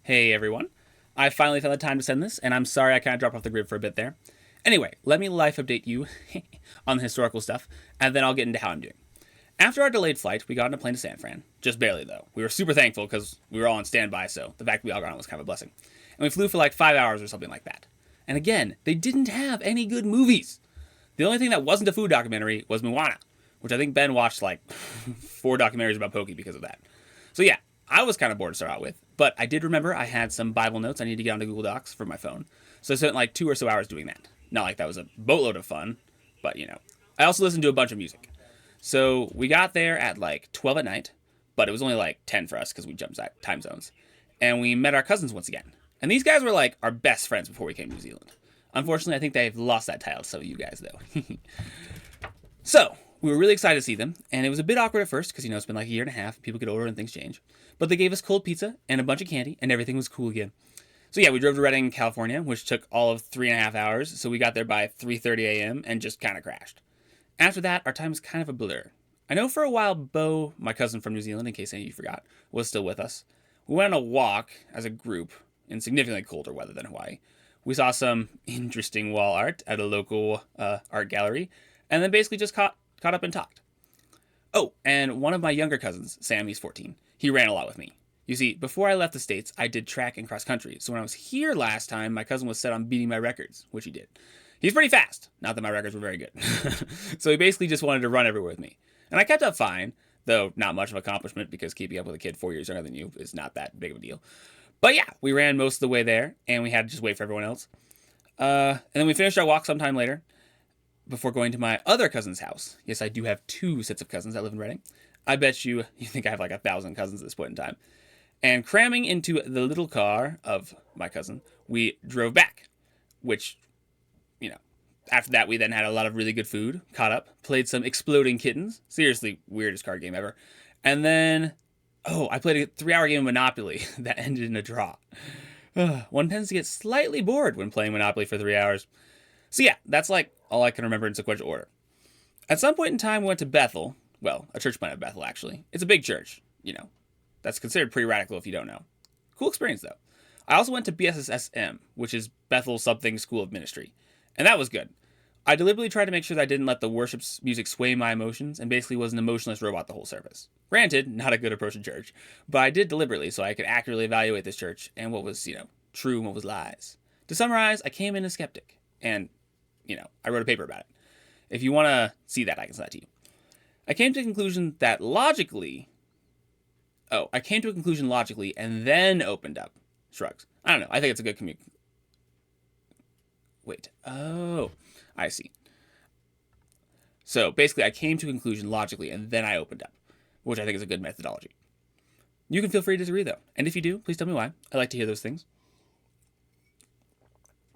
Hey everyone. I finally found the time to send this, and I'm sorry I kind of dropped off the grid for a bit there. Anyway, let me life update you on the historical stuff, and then I'll get into how I'm doing. After our delayed flight, we got on a plane to San Fran. Just barely, though. We were super thankful because we were all on standby, so the fact that we all got on was kind of a blessing. And we flew for like 5 hours or something like that. And again, they didn't have any good movies. The only thing that wasn't a food documentary was Moana, which I think Ben watched like 4 documentaries about Pokey because of that. So yeah, I was kind of bored to start out with, but I did remember I had some Bible notes I needed to get onto Google Docs for my phone. So I spent like 2 or so hours doing that. Not like that was a boatload of fun, but you know. I also listened to a bunch of music. So we got there at like 12 at night, but it was only like 10 for us because we jumped time zones. And we met our cousins once again. And these guys were like our best friends before we came to New Zealand. Unfortunately, I think they've lost that title to some of you guys, though. So, we were really excited to see them, and it was a bit awkward at first because, it's been like a year and a half, people get older and things change. But they gave us cold pizza and a bunch of candy, and everything was cool again. So yeah, we drove to Redding, California, which took all of 3.5 hours, so we got there by 3:30 a.m. and just kind of crashed. After that, our time was kind of a blur. I know for a while Bo, my cousin from New Zealand, in case any of you forgot, was still with us. We went on a walk as a group in significantly colder weather than Hawaii. We saw some interesting wall art at a local art gallery, and then basically just caught up and talked. Oh, and one of my younger cousins, Sam, he's 14, he ran a lot with me. You see, before I left the States, I did track and cross country, so when I was here last time, my cousin was set on beating my records, which he did. He's pretty fast, not that my records were very good. So he basically just wanted to run everywhere with me. And I kept up fine, though not much of an accomplishment because keeping up with a kid 4 years younger than you is not that big of a deal. But yeah, we ran most of the way there, and we had to just wait for everyone else. And then we finished our walk sometime later before going to my other cousin's house. Yes, I do have 2 sets of cousins that live in Redding. I bet you think I have like 1,000 cousins at this point in time. And cramming into the little car of my cousin, we drove back, which, after that we then had a lot of really good food, caught up, played some Exploding Kittens, seriously weirdest card game ever. And then, I played a 3-hour game of Monopoly that ended in a draw. One tends to get slightly bored when playing Monopoly for 3 hours. So yeah, that's like all I can remember in sequential order. At some point in time, we went to Bethel. Well, a church plant of Bethel, actually. It's a big church, That's considered pretty radical if you don't know. Cool experience, though. I also went to BSSM, which is Bethel Something School of Ministry. And that was good. I deliberately tried to make sure that I didn't let the worship music sway my emotions and basically was an emotionless robot the whole service. Granted, not a good approach to church, but I did deliberately so I could accurately evaluate this church and what was, true and what was lies. To summarize, I came in a skeptic. And, I wrote a paper about it. If you want to see that, I can send that to you. I came to a conclusion logically and then opened up. Shrugs. I don't know. I think it's a good Wait. Oh, I see. So basically, I came to a conclusion logically and then I opened up, which I think is a good methodology. You can feel free to disagree, though. And if you do, please tell me why. I like to hear those things.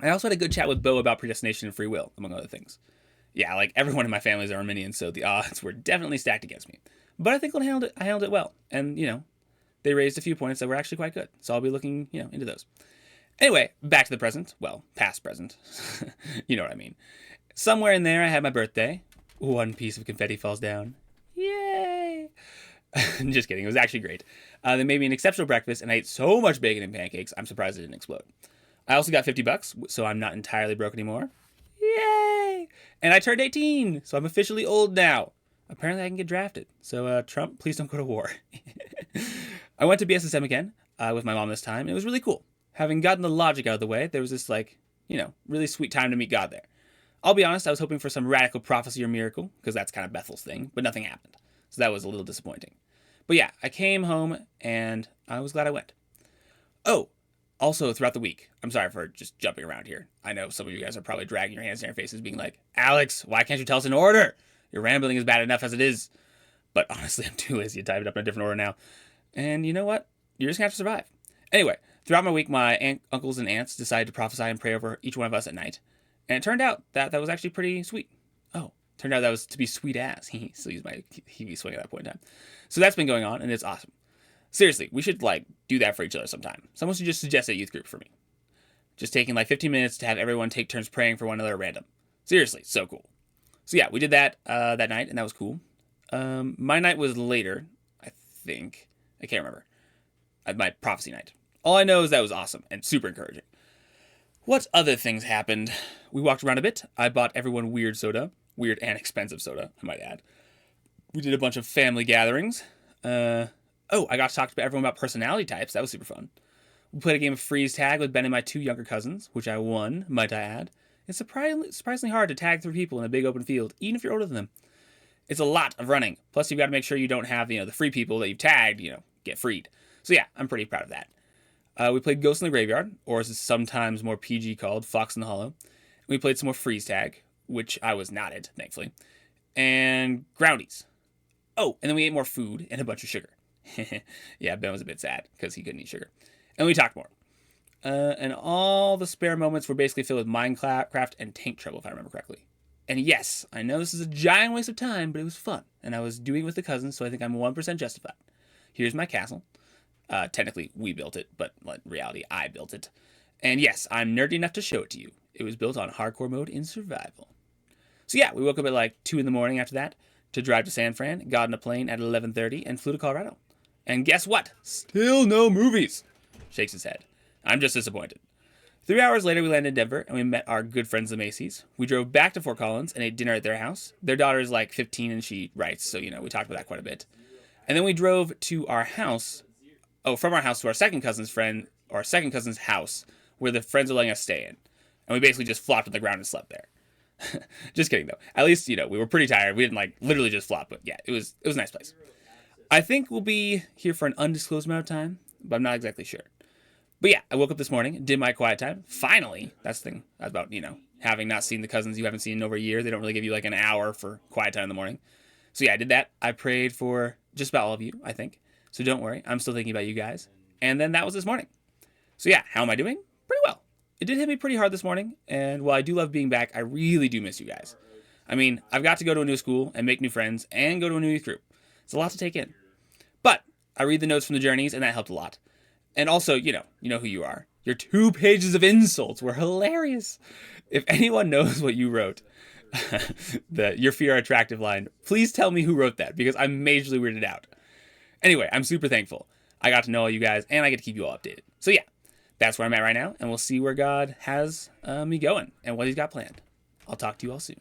I also had a good chat with Bo about predestination and free will, among other things. Yeah, like everyone in my family is Arminian, so the odds were definitely stacked against me. But I think I handled it well. And, they raised a few points that were actually quite good. So I'll be looking, into those. Anyway, back to the present. Well, past present. You know what I mean. Somewhere in there, I had my birthday. One piece of confetti falls down. Yay! Just kidding. It was actually great. They made me an exceptional breakfast, and I ate so much bacon and pancakes, I'm surprised it didn't explode. I also got $50, so I'm not entirely broke anymore. Yay! And I turned 18, so I'm officially old now. Apparently I can get drafted. So, Trump, please don't go to war. I went to BSSM again with my mom this time, and it was really cool. Having gotten the logic out of the way, there was this, really sweet time to meet God there. I'll be honest, I was hoping for some radical prophecy or miracle, because that's kind of Bethel's thing, but nothing happened. So that was a little disappointing. But yeah, I came home, and I was glad I went. Oh, also throughout the week, I'm sorry for just jumping around here. I know some of you guys are probably dragging your hands in your faces, being like, Alex, why can't you tell us in order? Your rambling is bad enough as it is. But honestly, I'm too lazy to type it up in a different order now. And you know what? You're just going to have to survive. Anyway, throughout my week, my uncles and aunts decided to prophesy and pray over each one of us at night. And it turned out that was actually pretty sweet. Oh, turned out that was to be sweet as. He still used my Kiwi swing at that point in time. So that's been going on, and it's awesome. Seriously, we should, do that for each other sometime. Someone should just suggest a youth group for me. Just taking, 15 minutes to have everyone take turns praying for one another at random. Seriously, so cool. So yeah, we did that that night, and that was cool. My night was later, I think. I can't remember. My prophecy night. All I know is that was awesome and super encouraging. What other things happened? We walked around a bit. I bought everyone weird soda. Weird and expensive soda, I might add. We did a bunch of family gatherings. I got to talk to everyone about personality types. That was super fun. We played a game of freeze tag with Ben and my two younger cousins, which I won, might I add. It's surprisingly hard to tag 3 people in a big open field, even if you're older than them. It's a lot of running. Plus, you've got to make sure you don't have, the free people that you've tagged, get freed. So yeah, I'm pretty proud of that. We played Ghost in the Graveyard, or as it's sometimes more PG called, Fox in the Hollow. We played some more freeze tag, which I was not at, thankfully. And Groundies. Oh, and then we ate more food and a bunch of sugar. Yeah, Ben was a bit sad because he couldn't eat sugar. And we talked more. And all the spare moments were basically filled with Minecraft and tank trouble, if I remember correctly. And yes, I know this is a giant waste of time, but it was fun. And I was doing it with the cousins, so I think I'm 1% justified. Here's my castle. Technically, we built it, but in reality, I built it. And yes, I'm nerdy enough to show it to you. It was built on hardcore mode in survival. So yeah, we woke up at like 2 in the morning after that to drive to San Fran, got on a plane at 11:30, and flew to Colorado. And guess what? Still no movies. Shakes his head. I'm just disappointed. 3 hours later, we landed in Denver, and we met our good friends, the Macy's. We drove back to Fort Collins and ate dinner at their house. Their daughter is like 15, and she writes, so, we talked about that quite a bit. And then we drove to our house, from our house to our second cousin's house, where the friends are letting us stay in. And we basically just flopped on the ground and slept there. Just kidding, though. At least, we were pretty tired. We didn't, literally just flop, but yeah, it was a nice place. I think we'll be here for an undisclosed amount of time, but I'm not exactly sure. But yeah, I woke up this morning, did my quiet time. Finally, that's the thing. That's about, having not seen the cousins you haven't seen in over a year. They don't really give you like an hour for quiet time in the morning. So yeah, I did that. I prayed for just about all of you, I think. So don't worry, I'm still thinking about you guys. And then that was this morning. So yeah, how am I doing? Pretty well. It did hit me pretty hard this morning, and while I do love being back, I really do miss you guys. I mean, I've got to go to a new school and make new friends and go to a new youth group. It's a lot to take in. But I read the notes from the journeys, and that helped a lot. And also, you know who you are. Your 2 pages of insults were hilarious. If anyone knows what you wrote, your fear are attractive line, please tell me who wrote that, because I'm majorly weirded out. Anyway, I'm super thankful. I got to know all you guys, and I get to keep you all updated. So yeah, that's where I'm at right now, and we'll see where God has me going and what he's got planned. I'll talk to you all soon.